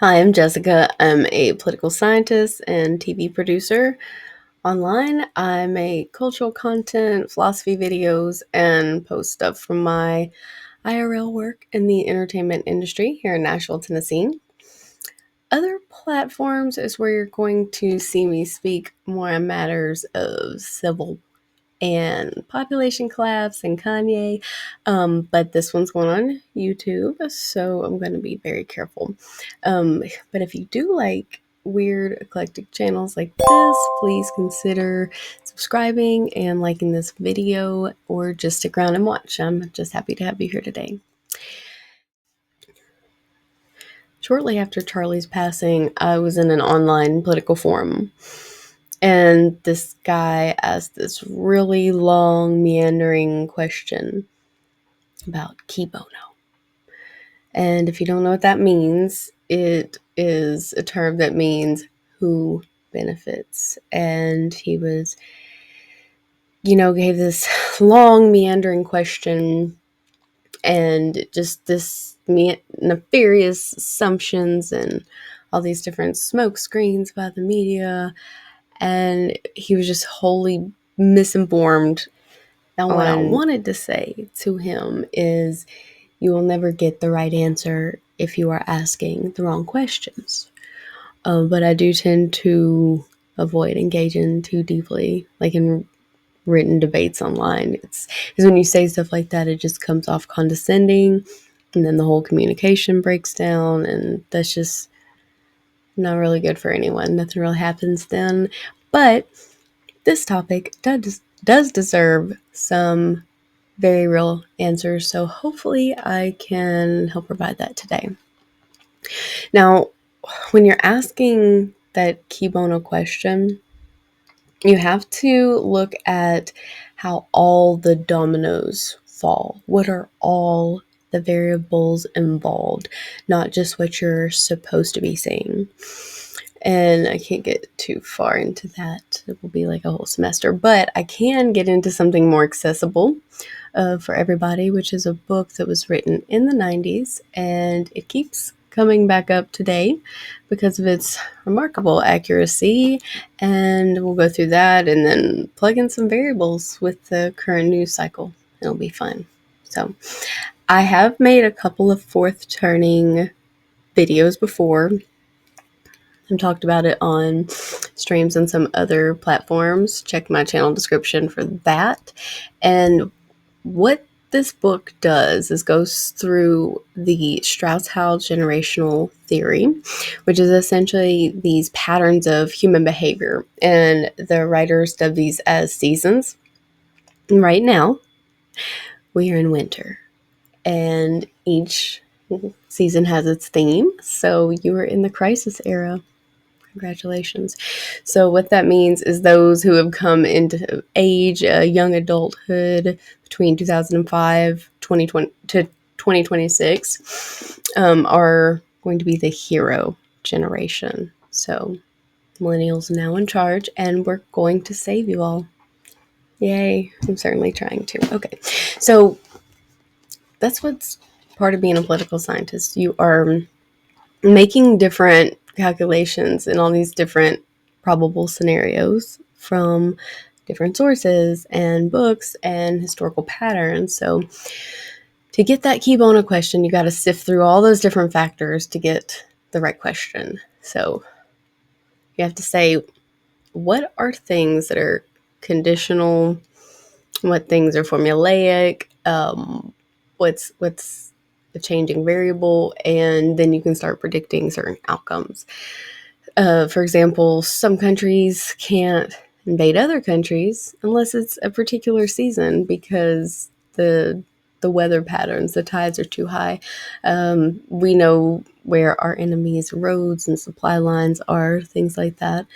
Hi, I'm Jessica. I'm a political scientist and TV producer. Online, I make cultural content, philosophy videos, and post stuff from my IRL work in the entertainment industry here in Nashville, Tennessee. Other platforms is where you're going to see me speak more on matters of civil and population collapse and Kanye. But this one's going on YouTube, so I'm going to be very careful. But if you do like weird eclectic channels like this, please consider subscribing and liking this video, or just stick around and watch. I'm just happy to have you here today. Shortly after Charlie's passing, I was in an online political forum, and this guy asked this really long, meandering question about key bono. And if you don't know what that means, it is a term that means who benefits. And he was, gave this long, meandering question and just this nefarious assumptions and all these different smoke screens about the media. And he was just wholly misinformed. Now, what I wanted to say to him is you will never get the right answer if you are asking the wrong questions. But I do tend to avoid engaging too deeply, like in written debates online. It's because when you say stuff like that, it just comes off condescending, and then the whole communication breaks down, and that's just not really good for anyone. Nothing really happens then. But this topic does deserve some very real answers, so hopefully I can help provide that today. Now, when you're asking that key bono question, you have to look at how all the dominoes fall. What are all the variables involved, not just what you're supposed to be saying. And I can't get too far into that. It will be like a whole semester, but I can get into something more accessible for everybody, which is a book that was written in the 90s, and it keeps coming back up today because of its remarkable accuracy. And we'll go through that and then plug in some variables with the current news cycle. It'll be fun. So I have made a couple of fourth turning videos before and talked about it on streams and some other platforms. Check my channel description for that. And what this book does is goes through the Strauss-Howe generational theory, which is essentially these patterns of human behavior. And the writers dub these as seasons. And right now, we are in winter, and each season has its theme. So you are in the crisis era. Congratulations. So what that means is those who have come into age, young adulthood between 2005 2020 to 2026 are going to be the hero generation. So millennials are now in charge, and we're going to save you all. Yay. I'm certainly trying to. Okay. So that's what's part of being a political scientist. You are making different calculations in all these different probable scenarios from different sources and books and historical patterns. So to get that key bono question, you got to sift through all those different factors to get the right question. So you have to say, what are things that are conditional? What things are formulaic? What's a changing variable? And then you can start predicting certain outcomes. For example, some countries can't invade other countries unless it's a particular season because the weather patterns, the tides are too high. We know where our enemies' roads and supply lines are, things like that.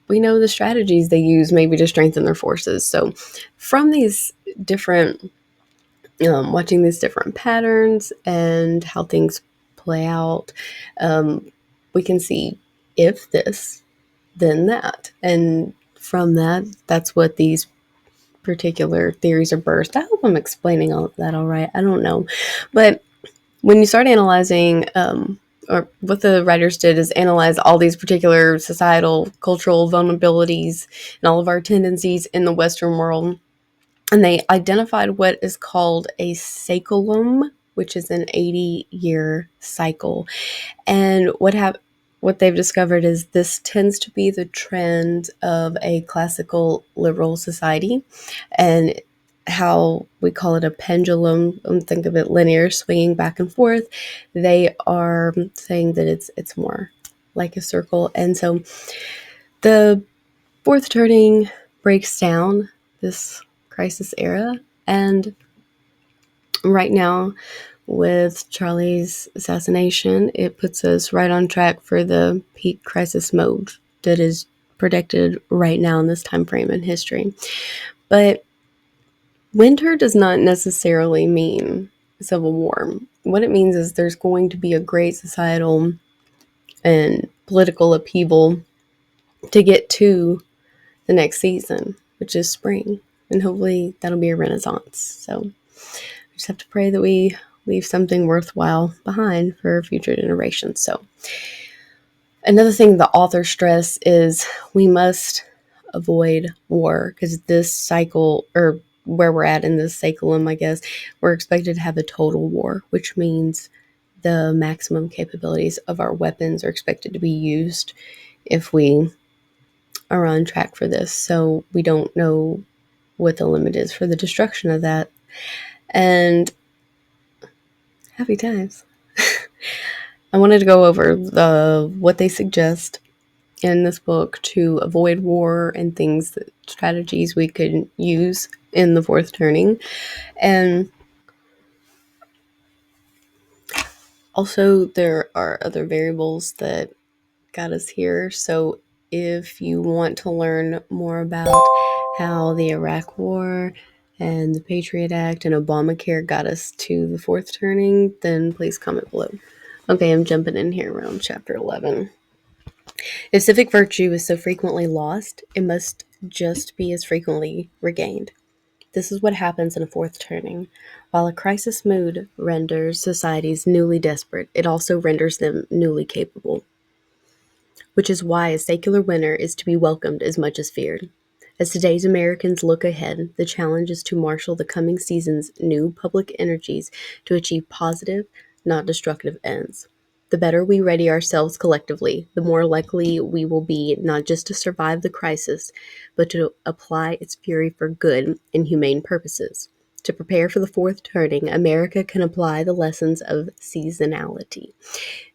We know the strategies they use maybe to strengthen their forces. So from these different, watching these different patterns and how things play out, we can see if this, then that. And from that, that's what these particular theories are birthed. I hope I'm explaining all of that all right. I don't know. But when you start analyzing or what the writers did is analyze all these particular societal, cultural vulnerabilities and all of our tendencies in the Western world. And they identified what is called a cyclum, which is an 80-year cycle. And what they've discovered is this tends to be the trend of a classical liberal society, and how we call it a pendulum. Think of it linear, swinging back and forth. They are saying that it's more like a circle, and so the fourth turning breaks down this crisis era, and right now, with Charlie's assassination, it puts us right on track for the peak crisis mode that is predicted right now in this time frame in history. But winter does not necessarily mean civil war. What it means is there's going to be a great societal and political upheaval to get to the next season, which is spring. And hopefully that'll be a renaissance. So we just have to pray that we leave something worthwhile behind for future generations. So another thing the author stress is we must avoid war, because this cycle, or where we're at in this cyclum, I guess, we're expected to have a total war, which means the maximum capabilities of our weapons are expected to be used if we are on track for this. So we don't know what the limit is for the destruction of that. And happy times. I wanted to go over what they suggest in this book to avoid war and strategies we could use in the fourth turning. And also there are other variables that got us here. So if you want to learn more about how the Iraq War and the Patriot Act and Obamacare got us to the fourth turning, then please comment below. Okay, I'm jumping in here around chapter 11. If civic virtue is so frequently lost, it must just be as frequently regained. This is what happens in a fourth turning. While a crisis mood renders societies newly desperate, it also renders them newly capable, which is why a secular winter is to be welcomed as much as feared. As today's Americans look ahead, the challenge is to marshal the coming season's new public energies to achieve positive, not destructive ends. The better we ready ourselves collectively, the more likely we will be not just to survive the crisis, but to apply its fury for good and humane purposes. To prepare for the fourth turning, America can apply the lessons of seasonality.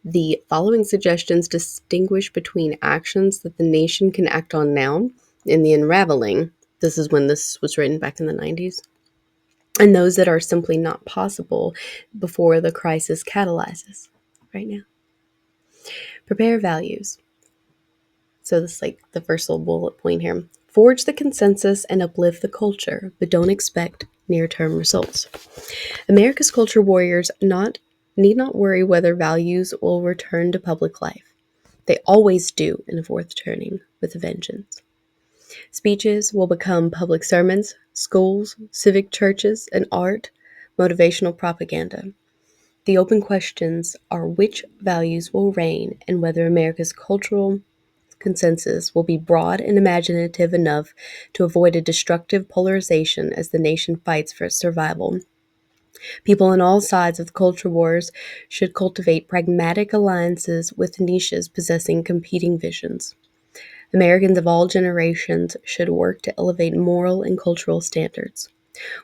The following suggestions distinguish between actions that the nation can act on now in the unraveling. This is when this was written back in the 90s. And those that are simply not possible before the crisis catalyzes right now. Prepare values. So this is like the first little bullet point here. Forge the consensus and uplift the culture, but don't expect near-term results. America's culture warriors need not worry whether values will return to public life. They always do in a fourth turning with a vengeance. Speeches will become public sermons, schools, civic churches, and art, motivational propaganda. The open questions are which values will reign and whether America's cultural consensus will be broad and imaginative enough to avoid a destructive polarization as the nation fights for its survival. People on all sides of the culture wars should cultivate pragmatic alliances with niches possessing competing visions. Americans of all generations should work to elevate moral and cultural standards.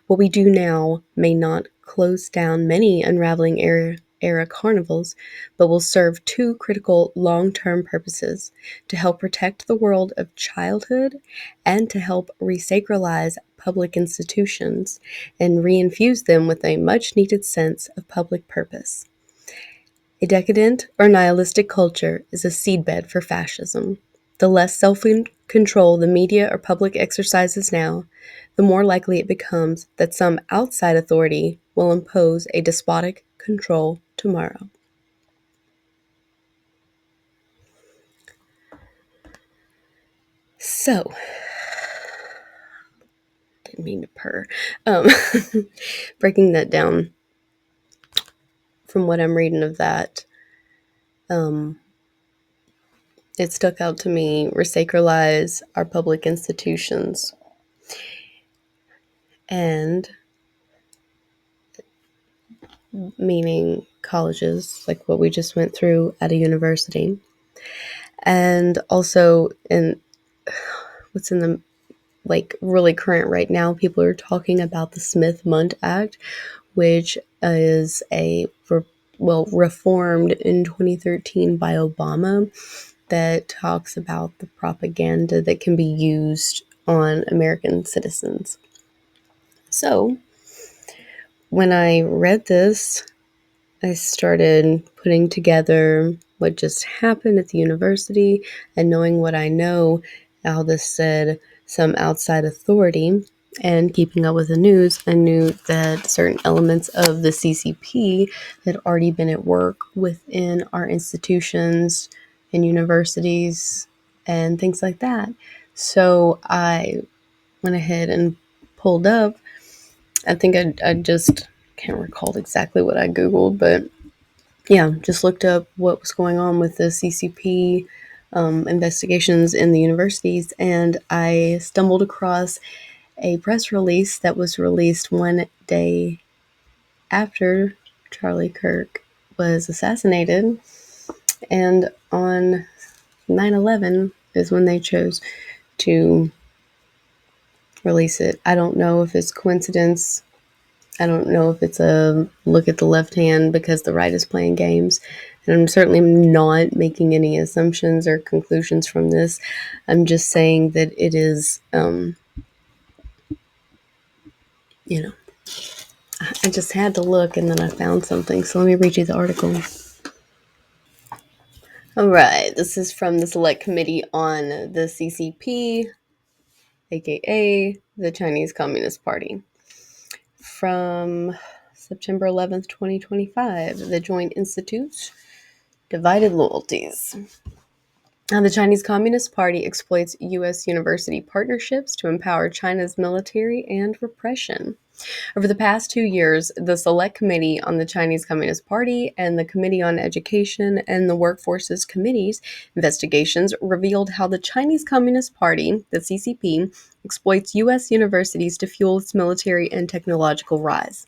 What we do now may not close down many unraveling era carnivals, but will serve two critical long-term purposes: to help protect the world of childhood and to help resacralize public institutions and reinfuse them with a much-needed sense of public purpose. A decadent or nihilistic culture is a seedbed for fascism. The less self-control the media or public exercises now, the more likely it becomes that some outside authority will impose a despotic control tomorrow. So, didn't mean to purr. Um, breaking that down from what I'm reading of that, Um, it stuck out to me, resacralize our public institutions. And meaning colleges, like what we just went through at a university. And also in what's in the like really current right now, people are talking about the Smith-Mundt Act, which is reformed in 2013 by Obama, that talks about the propaganda that can be used on American citizens. So when I read this, I started putting together what just happened at the university and knowing what I know, how this said some outside authority, and keeping up with the news, I knew that certain elements of the CCP had already been at work within our institutions and universities and things like that. So I went ahead and pulled up. I think I just can't recall exactly what I Googled, but yeah, just looked up what was going on with the CCP investigations in the universities, and I stumbled across a press release that was released one day after Charlie Kirk was assassinated, and on 9/11 is when they chose to release it. I don't know if it's coincidence. I don't know if it's a look at the left hand because the right is playing games. And I'm certainly not making any assumptions or conclusions from this. I'm just saying that it is, you know, I just had to look and then I found something. So let me read you the article. All right. This is from the Select Committee on the CCP, aka the Chinese Communist Party. From September 11th, 2025, the Joint Institutes, Divided Loyalties. Now, the Chinese Communist Party exploits U.S. university partnerships to empower China's military and repression. Over the past 2 years, the Select Committee on the Chinese Communist Party and the Committee on Education and the Workforces Committee's investigations revealed how the Chinese Communist Party, the CCP, exploits U.S. universities to fuel its military and technological rise.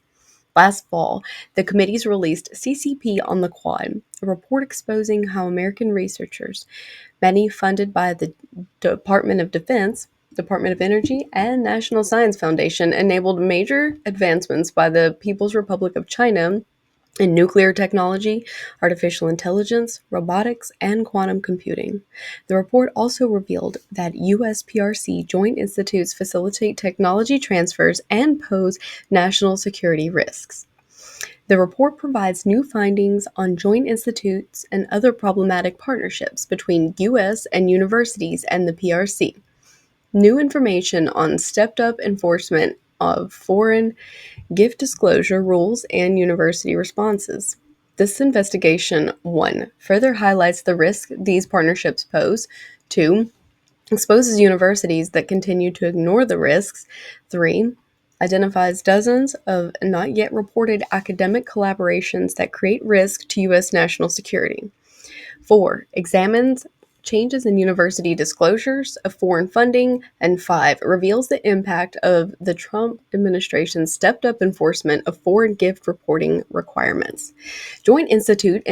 Last fall, the committees released CCP on the Quad, a report exposing how American researchers, many funded by the Department of Defense, Department of Energy, and National Science Foundation, enabled major advancements by the People's Republic of China in nuclear technology, artificial intelligence, robotics, and quantum computing. The report also revealed that U.S. PRC joint institutes facilitate technology transfers and pose national security risks. The report provides new findings on joint institutes and other problematic partnerships between U.S. and universities and the PRC. New information on stepped-up enforcement of foreign gift disclosure rules and university responses. This investigation, 1, further highlights the risk these partnerships pose, 2, exposes universities that continue to ignore the risks, 3, identifies dozens of not yet reported academic collaborations that create risk to U.S. national security, 4, examines changes in university disclosures of foreign funding, and 5, reveals the impact of the Trump administration's stepped-up enforcement of foreign gift reporting requirements. Joint institutes,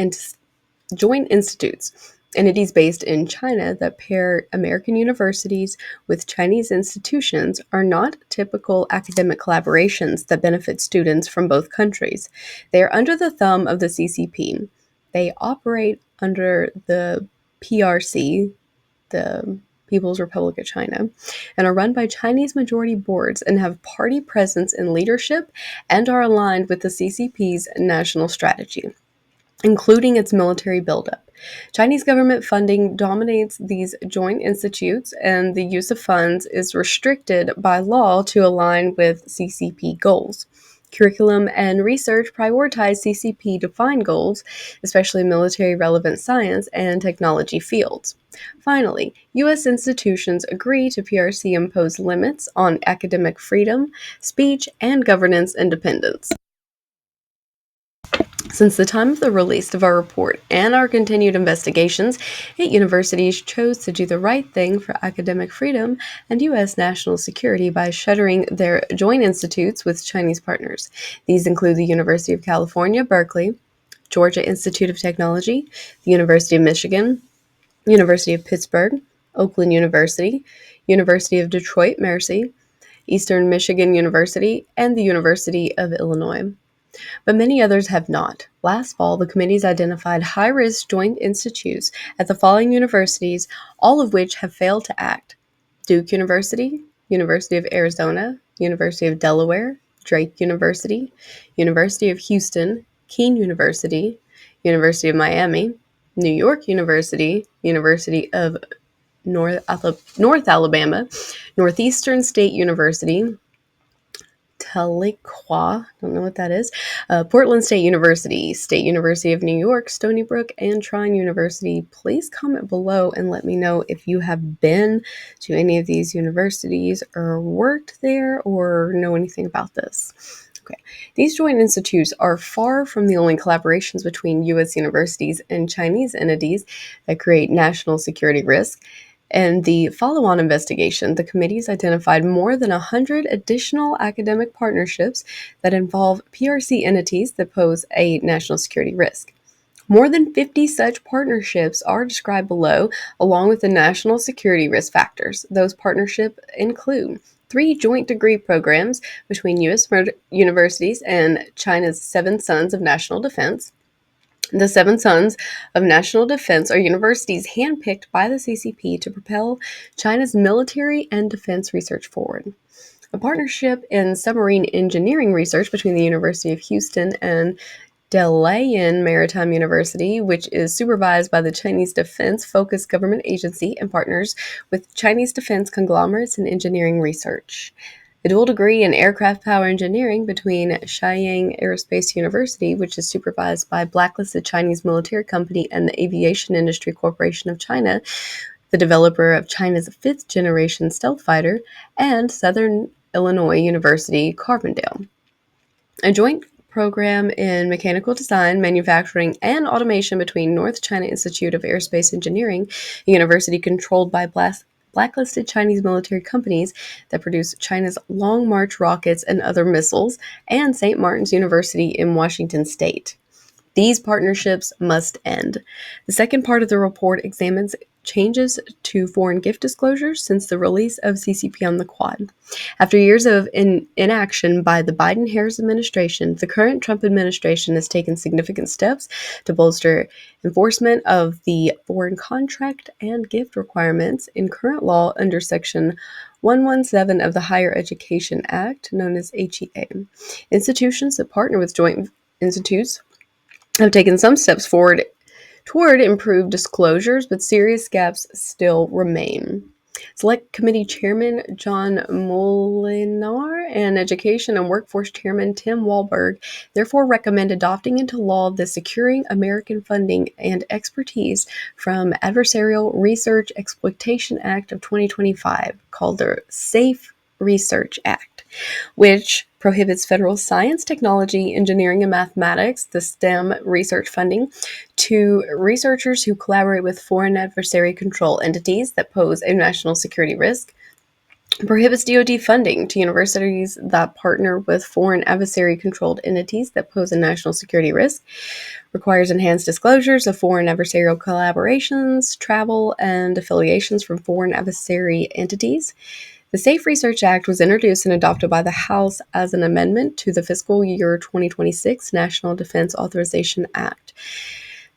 entities based in China that pair American universities with Chinese institutions, are not typical academic collaborations that benefit students from both countries. They are under the thumb of the CCP. They operate under the PRC, the People's Republic of China, and are run by Chinese majority boards and have party presence in leadership and are aligned with the CCP's national strategy, including its military buildup. Chinese government funding dominates these joint institutes, and the use of funds is restricted by law to align with CCP goals. Curriculum and research prioritize CCP-defined goals, especially military-relevant science and technology fields. Finally, U.S. institutions agree to PRC impose limits on academic freedom, speech, and governance independence. Since the time of the release of our report and our continued investigations, 8 universities chose to do the right thing for academic freedom and U.S. national security by shuttering their joint institutes with Chinese partners. These include the University of California, Berkeley, Georgia Institute of Technology, the University of Michigan, University of Pittsburgh, Oakland University, University of Detroit, Mercy, Eastern Michigan University, and the University of Illinois. But many others have not. Last fall, the committees identified high-risk joint institutes at the following universities, all of which have failed to act: Duke University, University of Arizona, University of Delaware, Drake University, University of Houston, Keene University, University of Miami, New York University, University of North Alabama, Northeastern State University, Tahlequah, don't know what that is, Portland State University of New York, Stony Brook, and Trine University. Please comment below and let me know if you have been to any of these universities or worked there or know anything about this. Okay. These joint institutes are far from the only collaborations between U.S. universities and Chinese entities that create national security risk. In the follow-on investigation, the committees identified more than 100 additional academic partnerships that involve PRC entities that pose a national security risk. More than 50 such partnerships are described below, along with the national security risk factors. Those partnerships include 3 joint degree programs between U.S. universities and China's 7 Sons of National Defense. The 7 Sons of National Defense are universities handpicked by the CCP to propel China's military and defense research forward. A partnership in submarine engineering research between the University of Houston and Dalian Maritime University, which is supervised by the Chinese Defense-focused government agency and partners with Chinese defense conglomerates in engineering research. A dual degree in aircraft power engineering between Xianyang Aerospace University, which is supervised by blacklisted Chinese military company and the Aviation Industry Corporation of China, the developer of China's 5th-generation stealth fighter, and Southern Illinois University, Carbondale. A joint program in mechanical design, manufacturing, and automation between North China Institute of Aerospace Engineering, a university controlled by blacklisted Chinese military companies that produce China's Long March rockets and other missiles, and St. Martin's University in Washington State. These partnerships must end. The second part of the report examines changes to foreign gift disclosures since the release of CCP on the Quad. After years of inaction by the Biden-Harris administration, the current Trump administration has taken significant steps to bolster enforcement of the foreign contract and gift requirements in current law under Section 117 of the Higher Education Act, known as HEA. Institutions that partner with joint institutes have taken some steps forward toward improved disclosures, but serious gaps still remain. Select Committee Chairman John Molinar and Education and Workforce Chairman Tim Walberg therefore recommend adopting into law the Securing American Funding and Expertise from Adversarial Research Exploitation Act of 2025, called the Safe Research Act, which prohibits federal science, technology, engineering, and mathematics, the STEM research funding, to researchers who collaborate with foreign adversary control entities that pose a national security risk, prohibits DoD funding to universities that partner with foreign adversary-controlled entities that pose a national security risk, requires enhanced disclosures of foreign adversarial collaborations, travel, and affiliations from foreign adversary entities. The Safe Research Act was introduced and adopted by the House as an amendment to the fiscal year 2026 National Defense Authorization Act,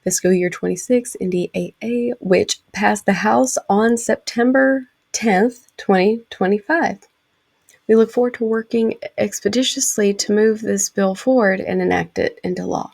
fiscal year 26 NDAA, which passed the House on September 10th, 2025. We look forward to working expeditiously to move this bill forward and enact it into law.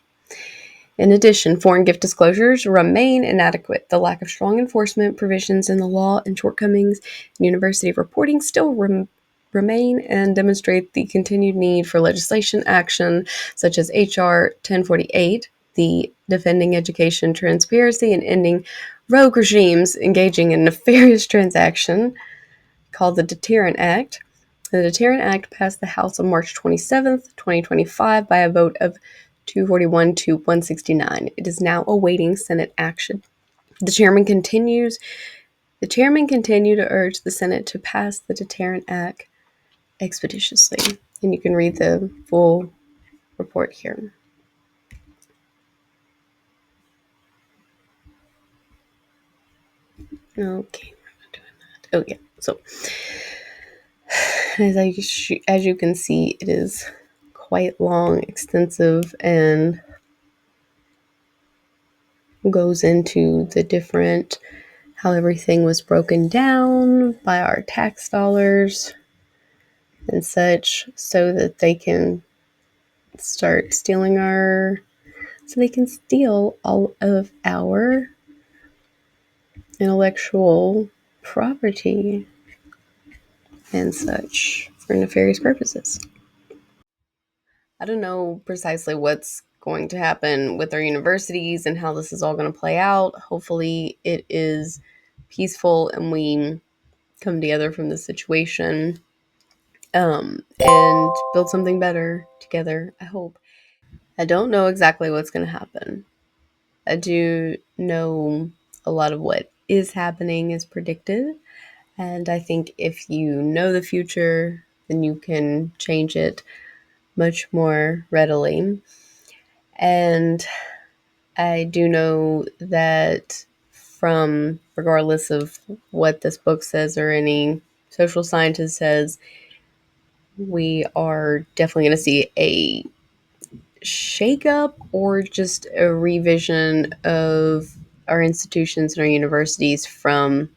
In addition, foreign gift disclosures remain inadequate. The lack of strong enforcement provisions in the law and shortcomings in university reporting still remain and demonstrate the continued need for legislation action such as H.R. 1048, the Defending Education Transparency and Ending Rogue Regimes Engaging in Nefarious Transaction, called the Deterrent Act. The Deterrent Act passed the House on March 27, 2025 by a vote of 241 to 169. It is now awaiting Senate action. The chairman continued to urge the Senate to pass the Deterrent Act expeditiously. And you can read the full report here. Okay, we're not doing that. Oh, yeah. So, as you can see, it is quite long, extensive, and goes into the different, how everything was broken down by our tax dollars and such, so that they can start stealing so they can steal all of our intellectual property and such for nefarious purposes. I don't know precisely what's going to happen with our universities and how this is all going to play out. Hopefully, it is peaceful and we come together from this situation and build something better together, I hope. I don't know exactly what's going to happen. I do know a lot of what is happening is predicted. And I think if you know the future, then you can change it much more readily. And I do know that regardless of what this book says or any social scientist says, we are definitely going to see a shakeup or just a revision of our institutions and our universities from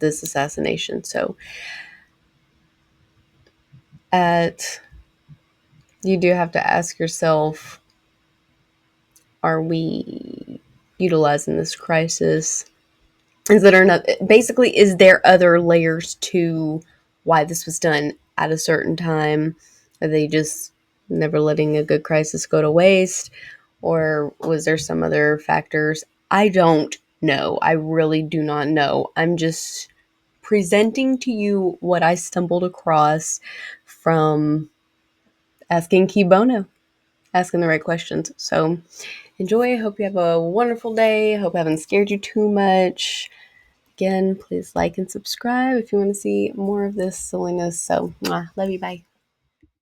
this assassination. So you do have to ask yourself, are we utilizing this crisis? Is there other layers to why this was done at a certain time? Are they just never letting a good crisis go to waste? Or was there some other factors? I don't know. I really do not know. I'm just presenting to you what I stumbled across from asking Key Bono, asking the right questions. So enjoy. Hope you have a wonderful day. Hope I haven't scared you too much. Again, please like and subscribe if you want to see more of this silliness. So, love you. Bye.